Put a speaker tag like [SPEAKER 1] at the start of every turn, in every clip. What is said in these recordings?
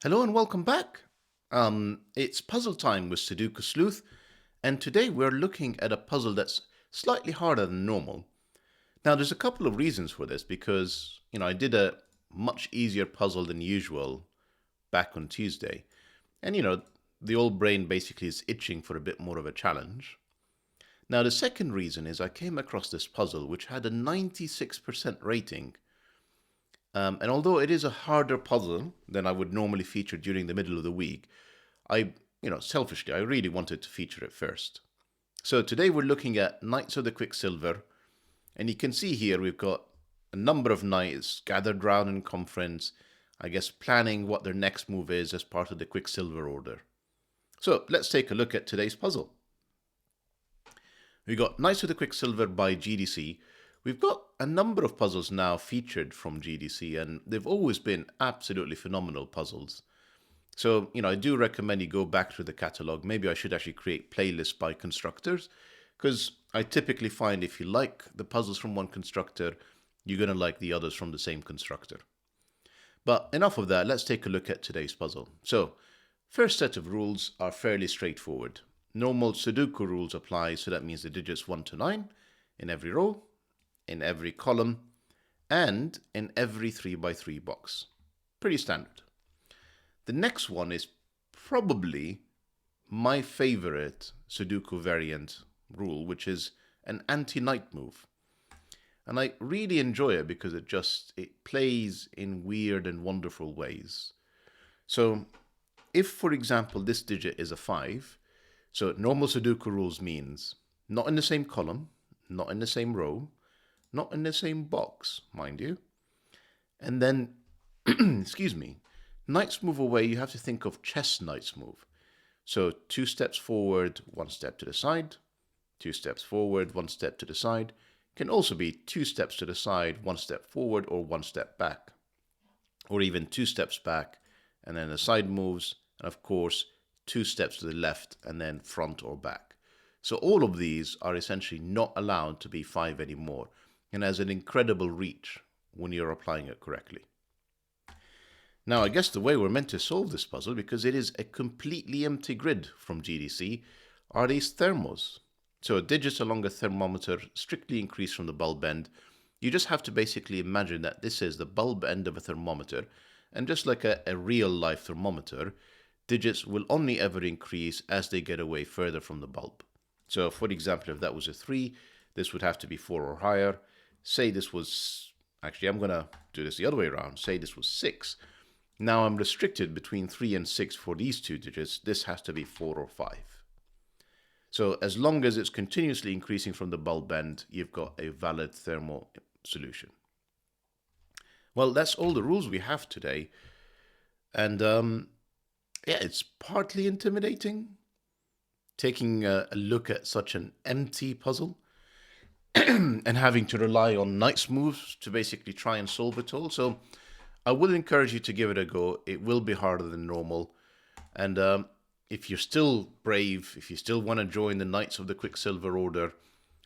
[SPEAKER 1] Hello and welcome back. It's puzzle time with Sudoku Sleuth, and today we're looking at a puzzle that's slightly harder than normal. Now, there's a couple of reasons for this because, I did a much easier puzzle than usual back on Tuesday. And, the old brain basically is itching for a bit more of a challenge. Now, the second reason is I came across this puzzle which had a 96% rating. And although it is a harder puzzle than I would normally feature during the middle of the week, selfishly, I really wanted to feature it first. So today we're looking at Knights of the Quicksilver, and you can see here we've got a number of knights gathered round in conference, I guess planning what their next move is as part of the Quicksilver Order. So let's take a look at today's puzzle. We've got Knights of the Quicksilver by GDC. We've got a number of puzzles now featured from GDC, and they've always been absolutely phenomenal puzzles. So, I do recommend you go back through the catalog. Maybe I should actually create playlists by constructors, because I typically find if you like the puzzles from one constructor, you're going to like the others from the same constructor. But enough of that, let's take a look at today's puzzle. So, first set of rules are fairly straightforward. Normal Sudoku rules apply, so that means the digits 1 to 9 in every row, in every column, and in every 3x3 box. Pretty standard. The next one is probably my favorite Sudoku variant rule, which is an anti-knight move. And I really enjoy it because it plays in weird and wonderful ways. So if, for example, this digit is a 5, so normal Sudoku rules means not in the same column, not in the same row, not in the same box, mind you. And then, excuse me, knights move away, you have to think of chess knights move. So 2 steps forward, 1 step to the side, 2 steps forward, 1 step to the side. Can also be 2 steps to the side, 1 step forward, or 1 step back. Or even 2 steps back, and then the side moves, and of course, 2 steps to the left, and then front or back. So all of these are essentially not allowed to be 5 anymore, and has an incredible reach when you're applying it correctly. Now, I guess the way we're meant to solve this puzzle, because it is a completely empty grid from GDC, are these thermos. So digits along a thermometer strictly increase from the bulb end. You just have to basically imagine that this is the bulb end of a thermometer, and just like a real life thermometer, digits will only ever increase as they get away further from the bulb. So for example, if that was a 3, this would have to be 4 or higher. Say this was, actually I'm going to do this the other way around, say this was 6. Now I'm restricted between 3 and 6 for these 2 digits. This has to be 4 or 5. So as long as it's continuously increasing from the bulb end, you've got a valid thermal solution. Well, that's all the rules we have today. And it's partly intimidating taking a look at such an empty puzzle and having to rely on knights moves to basically try and solve it all. So I will encourage you to give it a go. It will be harder than normal. And if you're still brave, if you still want to join the Knights of the Quicksilver Order,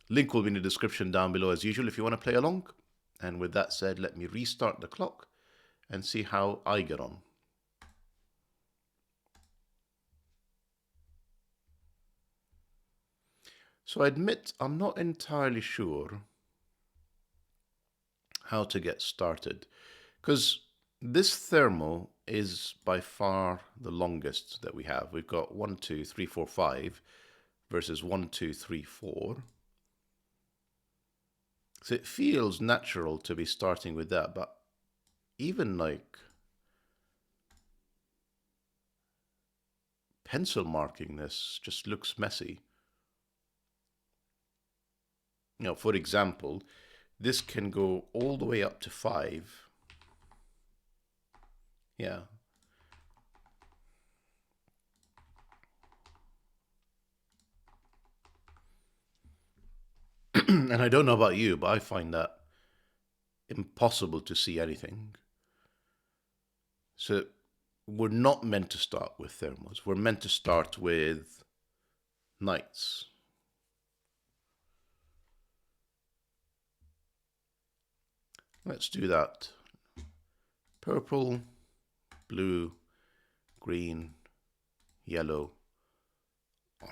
[SPEAKER 1] link will be in the description down below as usual if you want to play along. And with that said, let me restart the clock and see how I get on. So I admit I'm not entirely sure how to get started, because this thermo is by far the longest that we have. We've got 1, 2, 3, 4, 5 versus 1, 2, 3, 4. So it feels natural to be starting with that, but even like pencil marking this just looks messy. For example, this can go all the way up to 5. Yeah. And I don't know about you, but I find that impossible to see anything. So we're not meant to start with thermos. We're meant to start with knights. Let's do that. Purple, blue, green, yellow,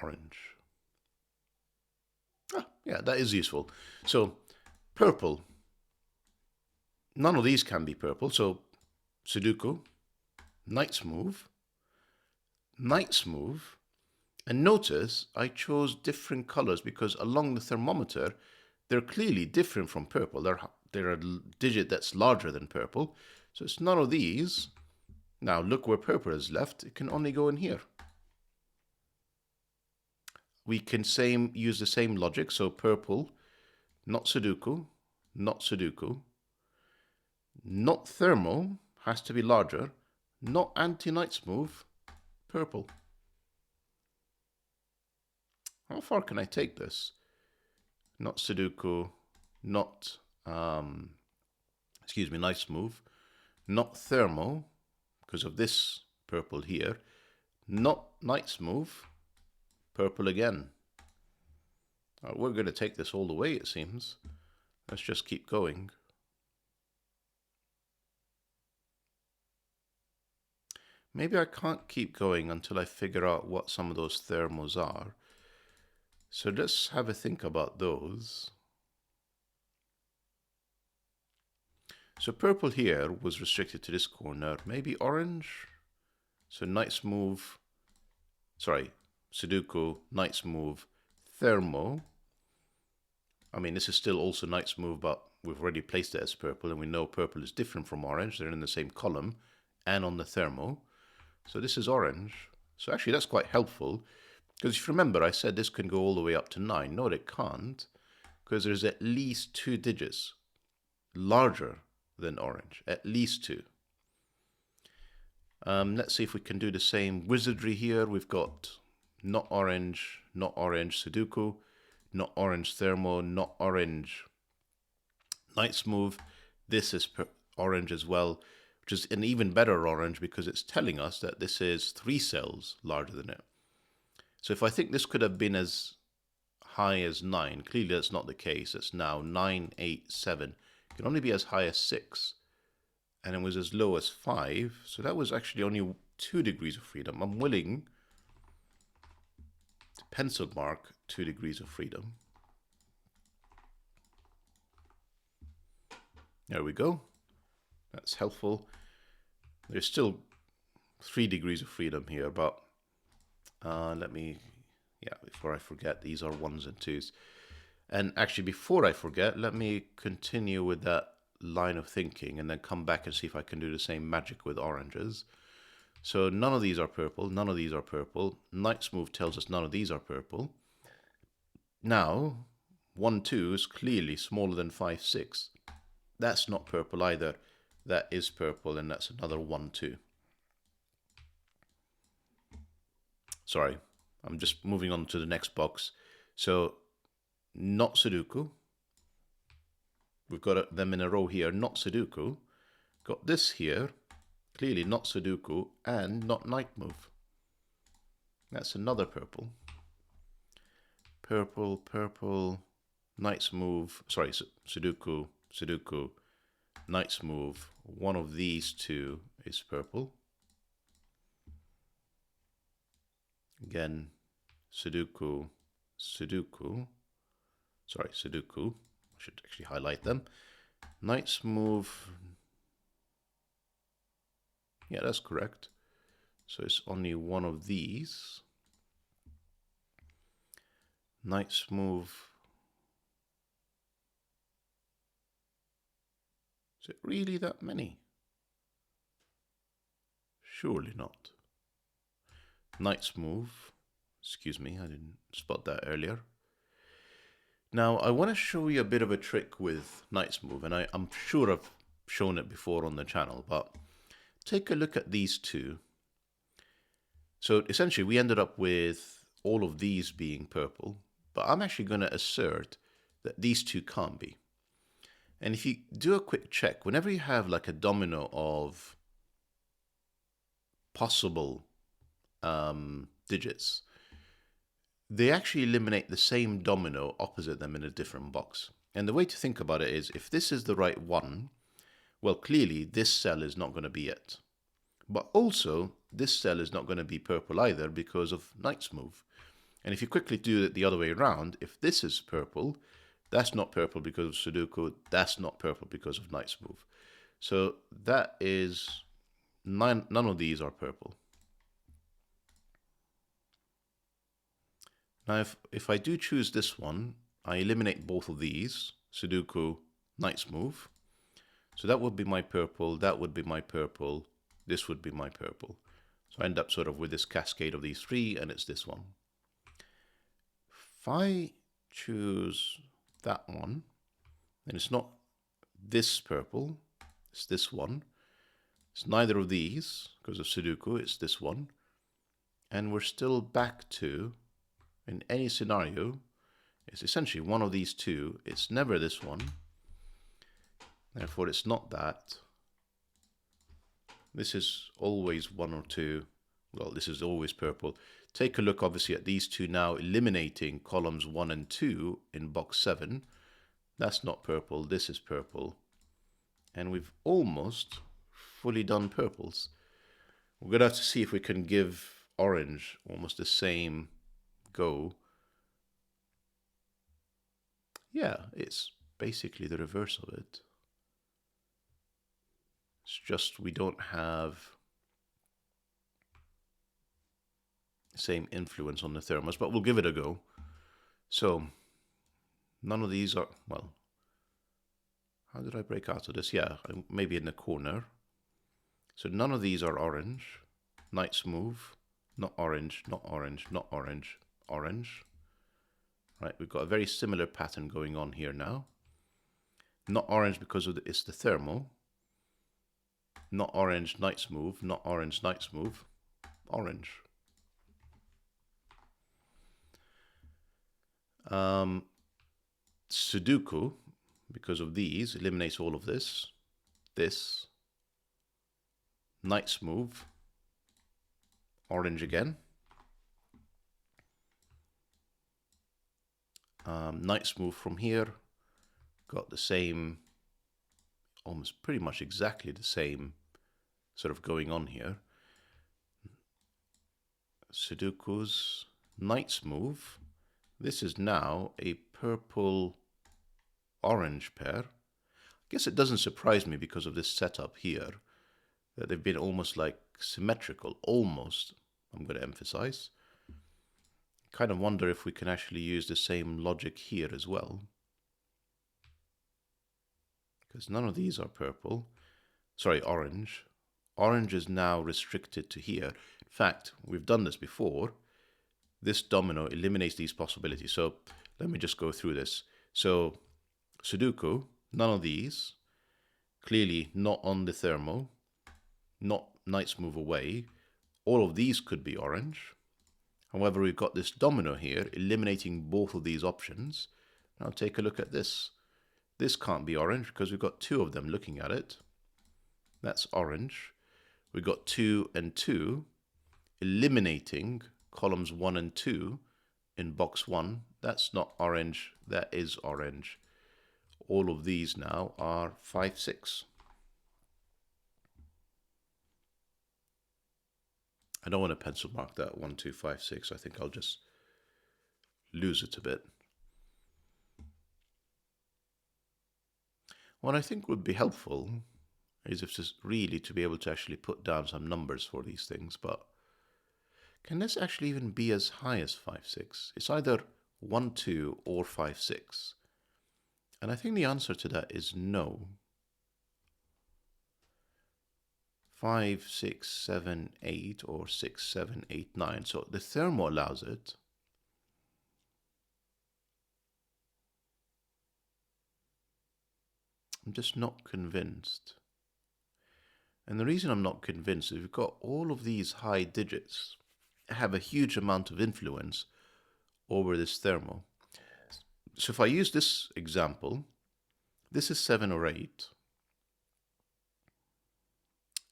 [SPEAKER 1] orange. Yeah, that is useful. So purple. None of these can be purple. So Sudoku, Knights move, Knights move. And notice I chose different colors because along the thermometer, they're clearly different from purple. They're a digit that's larger than purple. So it's none of these. Now look where purple is left. It can only go in here. We can use the same logic. So purple, not Sudoku, not Sudoku, not thermo, has to be larger, not anti-Knights move, purple. How far can I take this? Not Sudoku, not, Knights move, not thermo, because of this purple here, not Knights move, purple again. We're going to take this all the way, it seems. Let's just keep going. Maybe I can't keep going until I figure out what some of those thermos are. So let's have a think about those. So purple here was restricted to this corner. Maybe orange? So Knights move, Sudoku, Knights move, thermo. I mean, this is still also Knights move, but we've already placed it as purple, and we know purple is different from orange. They're in the same column and on the thermo. So this is orange. So actually that's quite helpful, because if you remember, I said this can go all the way up to 9. No, it can't, because there's at least 2 digits larger than orange, at least 2. Let's see if we can do the same wizardry here. We've got not orange, Sudoku, not orange thermo, not orange Knights move. This is orange as well, which is an even better orange because it's telling us that this is 3 cells larger than it. So if I think this could have been as high as 9, clearly that's not the case. It's now 9, 8, 7. It can only be as high as 6. And it was as low as 5. So that was actually only 2 degrees of freedom. I'm willing to pencil mark 2 degrees of freedom. There we go. That's helpful. There's still 3 degrees of freedom here, but before I forget, these are 1s and 2s. And actually, before I forget, let me continue with that line of thinking and then come back and see if I can do the same magic with oranges. So none of these are purple, none of these are purple. Knights move tells us none of these are purple. Now, 1, 2 is clearly smaller than 5, 6. That's not purple either. That is purple, and that's another 1, 2. Sorry, I'm just moving on to the next box. So, not Sudoku. We've got them in a row here, not Sudoku. Got this here, clearly not Sudoku, and not Knight move. That's another purple. Purple, purple, Knights move, Sudoku, Sudoku, Knights move. One of these 2 is purple. Again, Sudoku, Sudoku. Sudoku. I should actually highlight them. Knights move. Yeah, that's correct. So it's only one of these. Knights move. Is it really that many? Surely not. Knights move. Excuse me, I didn't spot that earlier. Now, I want to show you a bit of a trick with Knights move, and I'm sure I've shown it before on the channel, but take a look at these 2. So essentially, we ended up with all of these being purple, but I'm actually going to assert that these 2 can't be. And if you do a quick check, whenever you have like a domino of possible digits, they actually eliminate the same domino opposite them in a different box. And the way to think about it is, if this is the right one, well, clearly this cell is not going to be it. But also, this cell is not going to be purple either because of Knight's move. And if you quickly do it the other way around, if this is purple, that's not purple because of Sudoku, that's not purple because of Knight's move. So that is, none of these are purple. Now if I do choose this one, I eliminate both of these, Sudoku, Knight's move. So that would be my purple, that would be my purple, this would be my purple. So I end up sort of with this cascade of these three, and it's this one. If I choose that one, then it's not this purple, it's this one. It's neither of these because of Sudoku, it's this one. And we're still back to, in any scenario, it's essentially one of these two. It's never this one. Therefore, it's not that. This is always one or two. Well, this is always purple. Take a look, obviously, at these two now, eliminating columns 1 and 2 in box 7. That's not purple. This is purple. And we've almost fully done purples. We're going to have to see if we can give orange almost the same go. Yeah, it's basically the reverse of it. It's just we don't have the same influence on the thermos, but we'll give it a go. So none of these are, well, how did I break out of this? Yeah, maybe in the corner. So none of these are orange. Knight's move, not orange, not orange, not orange, orange. Right, we've got a very similar pattern going on here now. Not orange because of it's the thermo. Not orange, Knight's move, not orange, Knight's move, orange. Sudoku, because of these, eliminates all of this. This. Knight's move, orange again. Knight's move from here, got the same, almost pretty much exactly the same sort of going on here. Sudoku's Knight's move. This is now a purple-orange pair. I guess it doesn't surprise me because of this setup here, that they've been almost like symmetrical, almost, I'm going to emphasize. Kind of wonder if we can actually use the same logic here as well. Because none of these are purple. Sorry, orange. Orange is now restricted to here. In fact, we've done this before. This domino eliminates these possibilities. So let me just go through this. So Sudoku, none of these. Clearly not on the thermo. Not Knight's move away. All of these could be orange. However, we've got this domino here, eliminating both of these options. Now take a look at this. This can't be orange because we've got two of them looking at it. That's orange. We've got 2 and 2, eliminating columns 1 and 2 in box 1. That's not orange, that is orange. All of these now are 5, 6. I don't want to pencil mark that 1, 2, 5, 6. I think I'll just lose it a bit. What I think would be helpful is if this really to be able to actually put down some numbers for these things, but can this actually even be as high as 5, 6? It's either 1, 2 or 5, 6. And I think the answer to that is no. 5, 6, 7, 8, or 6, 7, 8, 9. So the thermo allows it. I'm just not convinced. And the reason I'm not convinced is we've got all of these high digits have a huge amount of influence over this thermo. So if I use this example, this is 7 or 8.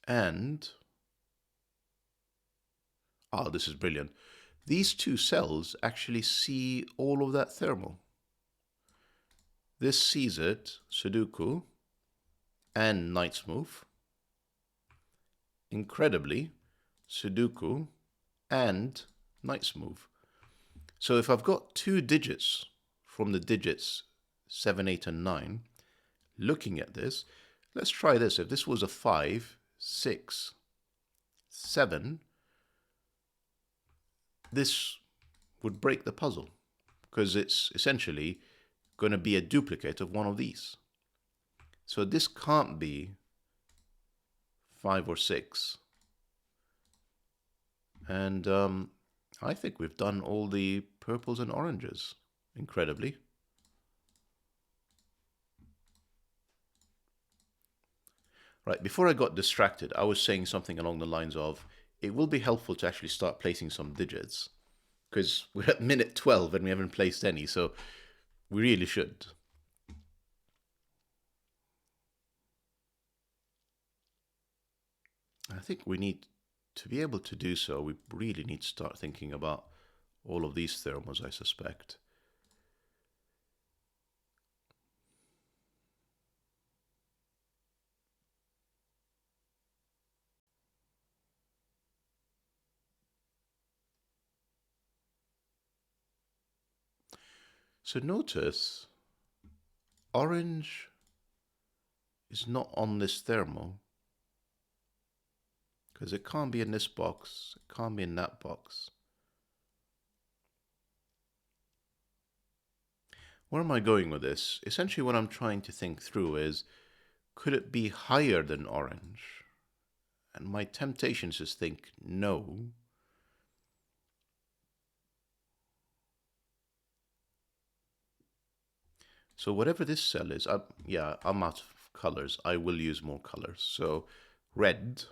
[SPEAKER 1] And, this is brilliant. These two cells actually see all of that thermal. This sees it, Sudoku, and Knight's move. Incredibly, Sudoku, and Knights move. So if I've got two digits from the digits 7, 8, and 9, looking at this, let's try this. If this was a 5, 6, 7, this would break the puzzle because it's essentially going to be a duplicate of one of these. So this can't be 5 or 6. And I think we've done all the purples and oranges, incredibly. Right, before I got distracted, I was saying something along the lines of, it will be helpful to actually start placing some digits, because we're at minute 12 and we haven't placed any, so we really should. I think we need to be able to do so. We really need to start thinking about all of these thermos, I suspect. So notice, orange is not on this thermo, because it can't be in this box, it can't be in that box. Where am I going with this? Essentially what I'm trying to think through is, could it be higher than orange? And my temptation is to think no. So whatever this cell is, I'm out of colors. I will use more colors. So red,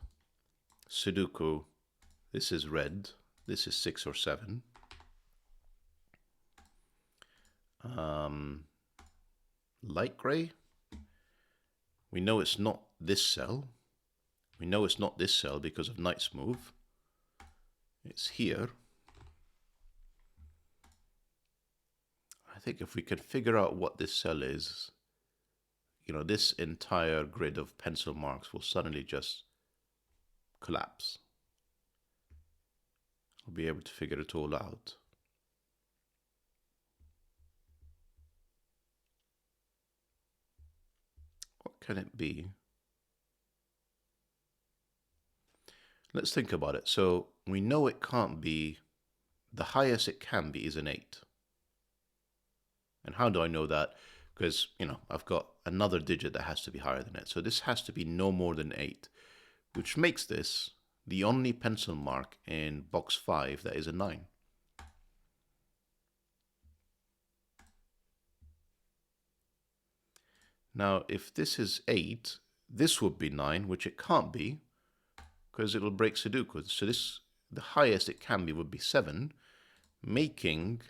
[SPEAKER 1] Sudoku, this is red. This is 6 or 7. Light gray. We know it's not this cell. We know it's not this cell because of Knight's move. It's here. I think if we could figure out what this cell is, you know, this entire grid of pencil marks will suddenly just collapse. I'll be able to figure it all out. What can it be? Let's think about it. So we know it can't be, the highest it can be is an 8. And how do I know that? Because, you know, I've got another digit that has to be higher than it. So this has to be no more than 8, which makes this the only pencil mark in box 5 that is a 9. Now, if this is 8, this would be 9, which it can't be, because it'll break Sudoku. So this, the highest it can be would be 7, making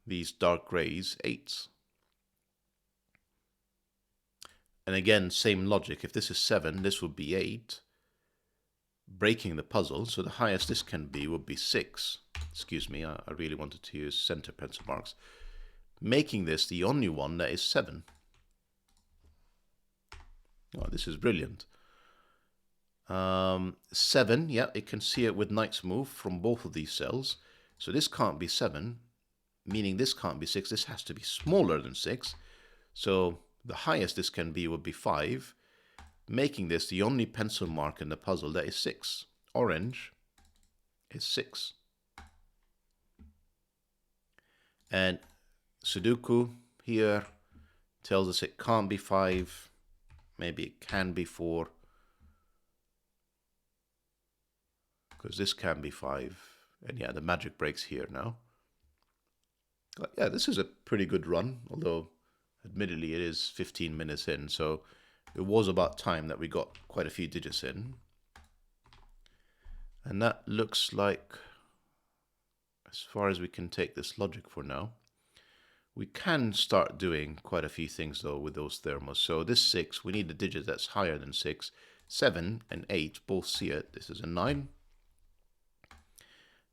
[SPEAKER 1] these dark grays 8s. And again, same logic. If this is 7, this would be 8, breaking the puzzle. So the highest this can be would be 6. Excuse me, I really wanted to use center pencil marks. Making this the only one that is 7. Oh, this is brilliant. 7, yeah, it can see it with Knight's move from both of these cells. So this can't be 7, meaning this can't be 6. This has to be smaller than 6. So the highest this can be would be 5, making this the only pencil mark in the puzzle that is 6. Orange is 6. And Sudoku here tells us it can't be 5. Maybe it can be 4. Because this can be 5. And yeah, the magic breaks here now. But yeah, this is a pretty good run, although admittedly it is 15 minutes in, so it was about time that we got quite a few digits in. And that looks like, as far as we can take this logic for now, we can start doing quite a few things though with those thermos. So this 6, we need a digit that's higher than 6. 7 and 8 both see it. This is a 9.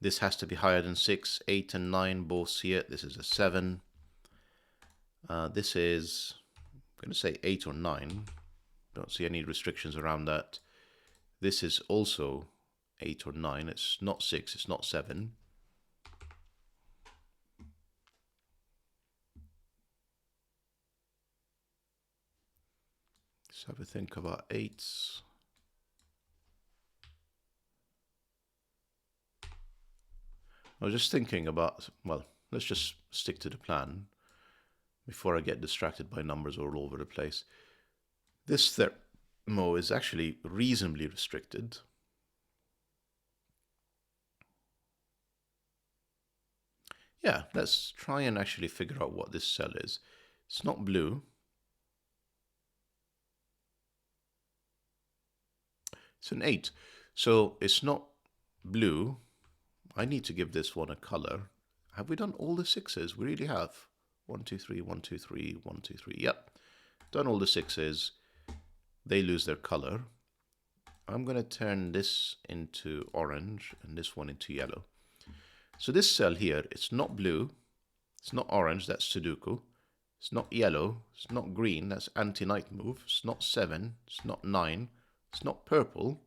[SPEAKER 1] This has to be higher than 6. 8 and 9 both see it. This is a 7. This is, I'm going to say 8 or 9. Don't see any restrictions around that. This is also 8 or 9. It's not 6, it's not 7. Let's have a think about 8s. I was just thinking about, well, let's just stick to the plan before I get distracted by numbers all over the place. This thermo is actually reasonably restricted. Yeah, let's try and actually figure out what this cell is. It's not blue. It's an 8. So it's not blue. I need to give this one a color. Have we done all the 6s? We really have. 1, 2, 3, 1, 2, 3, 1, 2, 3. Yep. Done all the 6s. They lose their color. I'm going to turn this into orange and this one into yellow. So this cell here, it's not blue. It's not orange. That's Sudoku. It's not yellow. It's not green. That's anti-night move. It's not 7. It's not 9. It's not purple.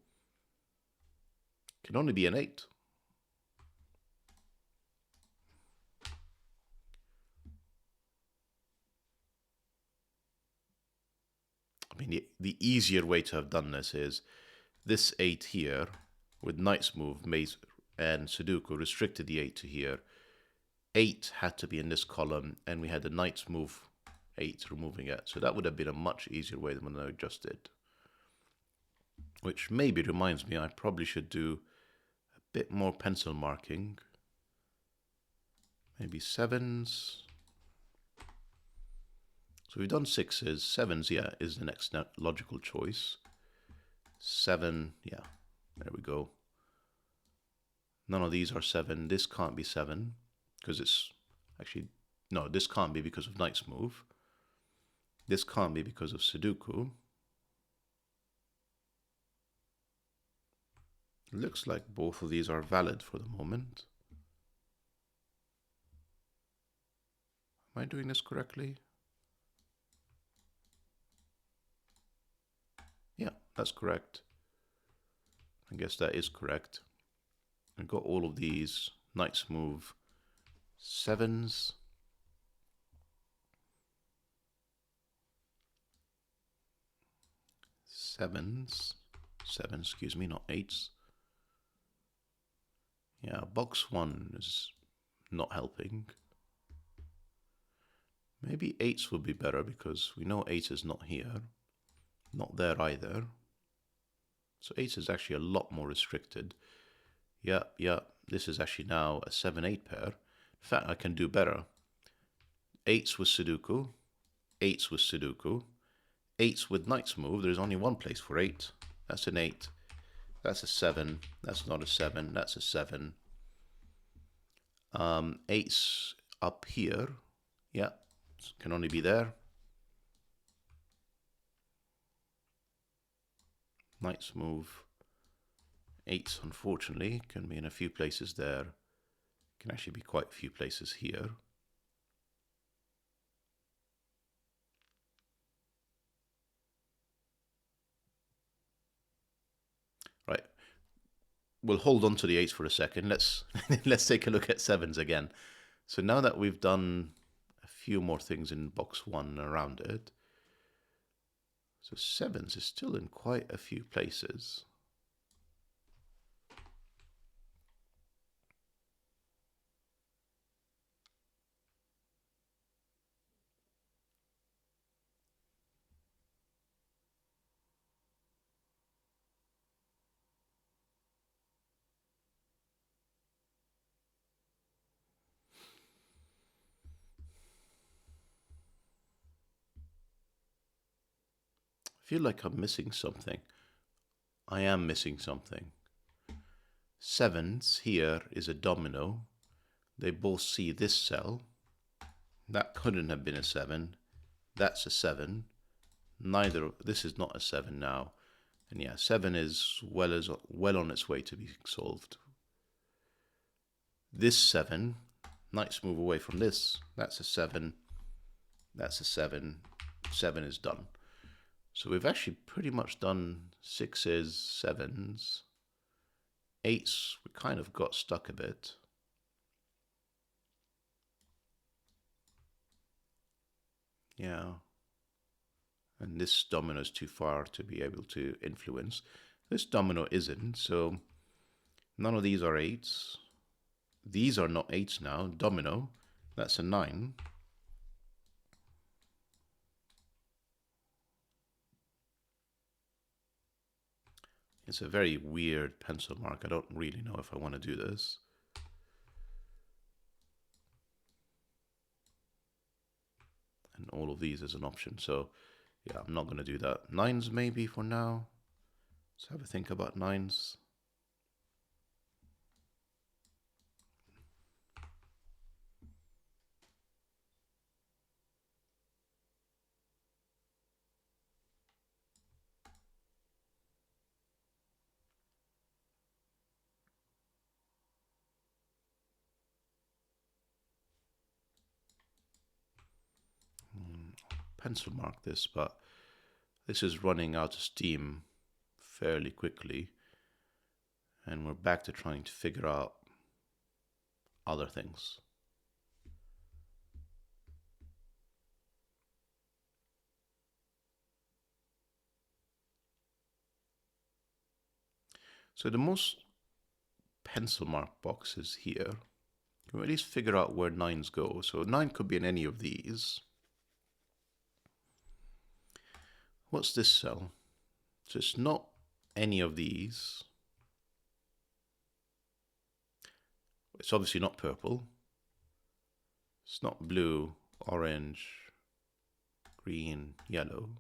[SPEAKER 1] It can only be an 8. I mean, the easier way to have done this is this 8 here with Knight's move, Maze, and Sudoku restricted the 8 to here. 8 had to be in this column, and we had the Knight's move 8 removing it. So that would have been a much easier way than what I just did. Which maybe reminds me I probably should do a bit more pencil marking. Maybe 7s. So we've done 6s. 7s, yeah, is the next logical choice. 7, yeah, there we go. None of these are 7. This can't be 7 because it's actually, no, this can't be because of Knight's move. This can't be because of Sudoku. Looks like both of these are valid for the moment. Am I doing this correctly? Yeah, that's correct. I guess that is correct. I've got all of these Knight's move 7s. 7s. 7, excuse me, not 8s. Yeah, box 1 is not helping. Maybe 8s would be better because we know 8 is not here. Not there either. So 8 is actually a lot more restricted. Yeah, this is actually now a 7-8 pair. In fact, I can do better. 8s with Sudoku. 8s with Sudoku. 8s with Knight's move. There's only one place for 8. That's an 8. That's a 7. That's not a 7. That's a 7. 8s up here. Yeah, can only be there. Knight's move. 8s, unfortunately, can be in a few places there. Can actually be quite a few places here. Right. We'll hold on to the 8s for a second. Let's let's take a look at 7s again. So now that we've done a few more things in box 1 around it, so 7s is still in quite a few places. I feel like I'm missing something. I am missing something. 7s here is a domino. They both see this cell. That couldn't have been a 7. That's a 7. Neither, this is not a 7 now. And yeah, 7 is well on its way to being solved. This 7, Knight's move away from this. That's a 7. That's a 7. 7 is done. So we've actually pretty much done 6s, 7s. 8s, we kind of got stuck a bit. Yeah. And this domino is too far to be able to influence. This domino isn't, so none of these are 8s. These are not 8s now. Domino, that's a 9. It's a very weird pencil mark. I don't really know if I want to do this. And all of these is an option. So yeah, I'm not going to do that. 9s maybe for now. Let's have a think about 9s. Pencil mark this, but this is running out of steam fairly quickly. And we're back to trying to figure out other things. So the most pencil mark boxes here, you can at least figure out where 9s go. So 9 could be in any of these. What's this cell? So it's not any of these. It's obviously not purple. It's not blue, orange, green, yellow,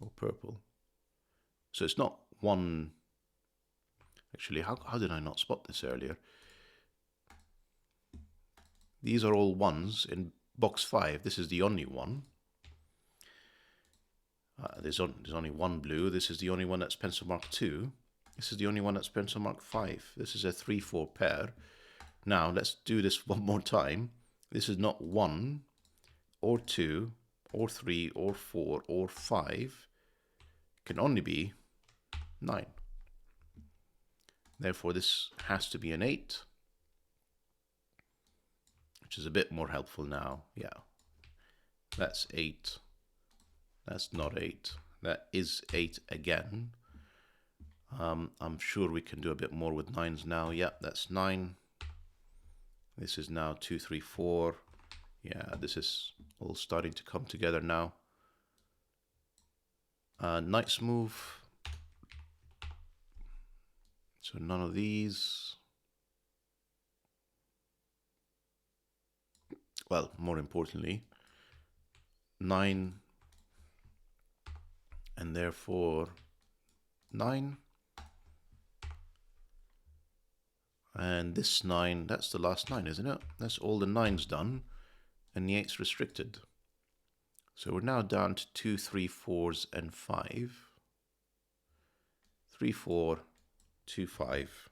[SPEAKER 1] or purple. So it's not one. Actually, how did I not spot this earlier? These are all 1s in box 5. This is the only one. There's only one blue. This is the only one that's pencil mark 2. This is the only one that's pencil mark 5. This is a 3-4 pair. Now let's do this one more time. This is not 1 or 2 or 3 or 4 or 5. It can only be 9. Therefore, this has to be an 8, which is a bit more helpful now. Yeah, that's 8. That's not 8. That is 8 again. I'm sure we can do a bit more with 9s now. Yeah, that's 9. This is now 2, 3, 4. Yeah, this is all starting to come together now. Knight's move. So none of these. Well, more importantly, 9, and therefore 9. And this 9, that's the last 9, isn't it? That's all the 9s done, and the 8's restricted. So we're now down to 2, 3, 4s, and 5. 3, 4, 2, 5.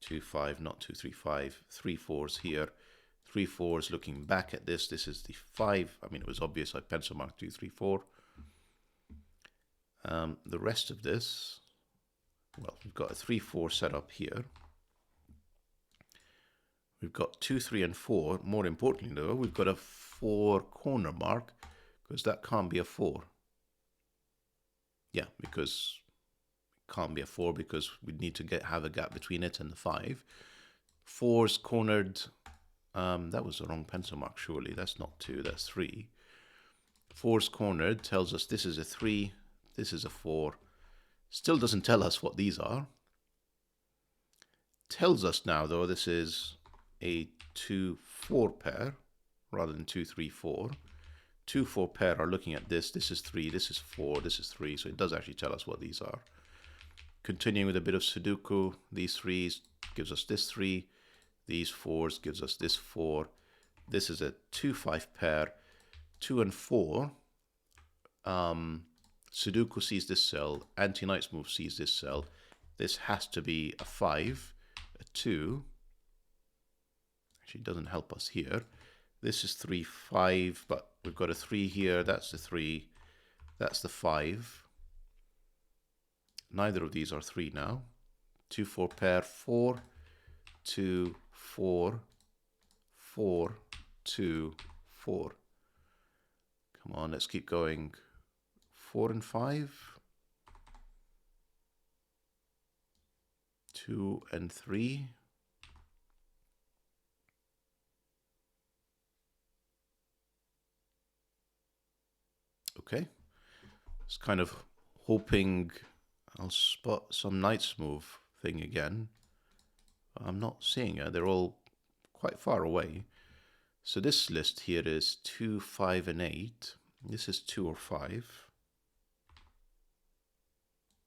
[SPEAKER 1] 2, 5, not 2, 3, 5. 3 4s here. 3 4s looking back at this. This is the 5. I mean, it was obvious I pencil marked 2, 3, 4. The rest of this, well, we've got a 3, 4 set up here. We've got 2, 3, and 4. More importantly, though, we've got a 4 corner mark, because that can't be a 4. Yeah, because it can't be a 4 because we need to have a gap between it and the 5. 4's cornered. That was the wrong pencil mark, surely. That's not 2, that's 3. 4's cornered tells us this is a 3, this is a 4. Still doesn't tell us what these are. Tells us now, though, this is a 2, 4 pair rather than 2, 3, 4. 2, 4 pair are looking at this. This is 3, this is 4, this is 3. So it does actually tell us what these are. Continuing with a bit of Sudoku, these 3s gives us this 3. These 4s gives us this 4. This is a 2, 5 pair. 2 and 4. Sudoku sees this cell. Anti-Knight's move sees this cell. This has to be a 5, a 2. Actually, it doesn't help us here. This is 3, 5, but we've got a 3 here. That's the 3. That's the 5. Neither of these are 3 now. 2, 4 pair, 4, 2, 4, 4, 2, 4. Come on, let's keep going. 4 and 5. 2 and 3. Okay. Just kind of hoping I'll spot some Knights move thing again. I'm not seeing it. They're all quite far away. So this list here is 2, 5, and 8. This is 2 or 5.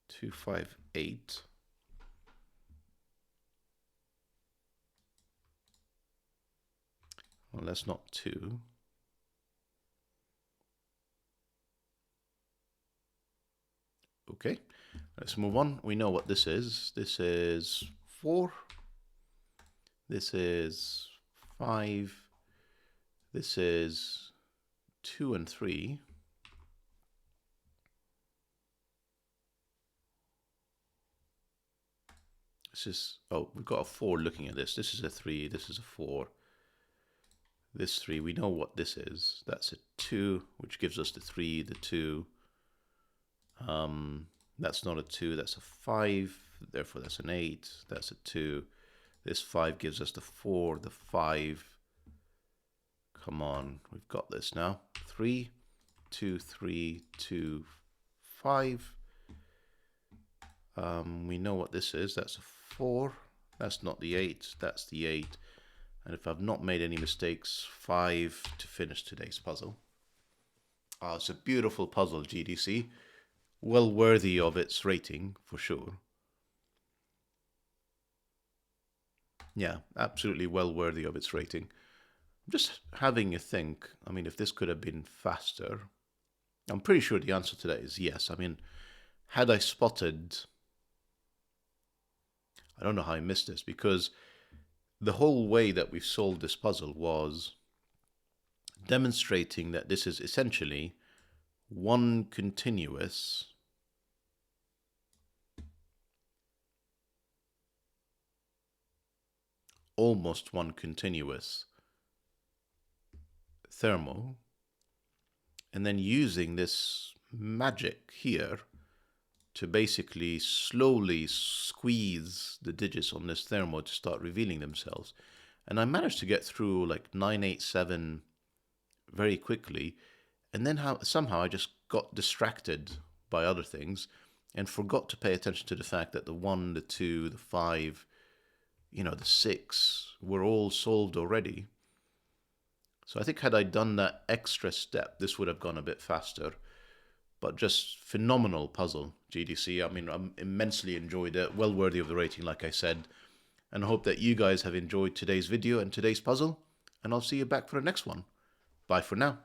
[SPEAKER 1] 2, 5, 8. Well, that's not 2. Okay, let's move on. We know what this is. This is 4. This is 5. This is 2 and 3. This is, oh, we've got a 4 looking at this. This is a 3. This is a 4. This 3, we know what this is. That's a 2, which gives us the 3, the 2. That's not a 2, that's a 5. Therefore, that's an 8. That's a 2. This 5 gives us the 4, the 5. Come on, we've got this now. 3, 2, 3, 2, 5. We know what this is. That's a 4. That's not the 8. That's the 8. And if I've not made any mistakes, 5 to finish today's puzzle. It's a beautiful puzzle, GDC. Well worthy of its rating, for sure. Yeah, absolutely well worthy of its rating. I'm just having a think. I mean, if this could have been faster, I'm pretty sure the answer to that is yes. I mean, had I spotted... I don't know how I missed this, because the whole way that we've solved this puzzle was demonstrating that this is essentially one continuous almost one continuous thermo, and then using this magic here to basically slowly squeeze the digits on this thermo to start revealing themselves. And I managed to get through like 9, 8, 7 very quickly, and then somehow I just got distracted by other things and forgot to pay attention to the fact that the 1, the 2, the 5, the 6 were all solved already. So I think had I done that extra step, this would have gone a bit faster. But just phenomenal puzzle, GDC. I mean, I'm immensely enjoyed it. Well worthy of the rating, like I said. And I hope that you guys have enjoyed today's video and today's puzzle. And I'll see you back for the next one. Bye for now.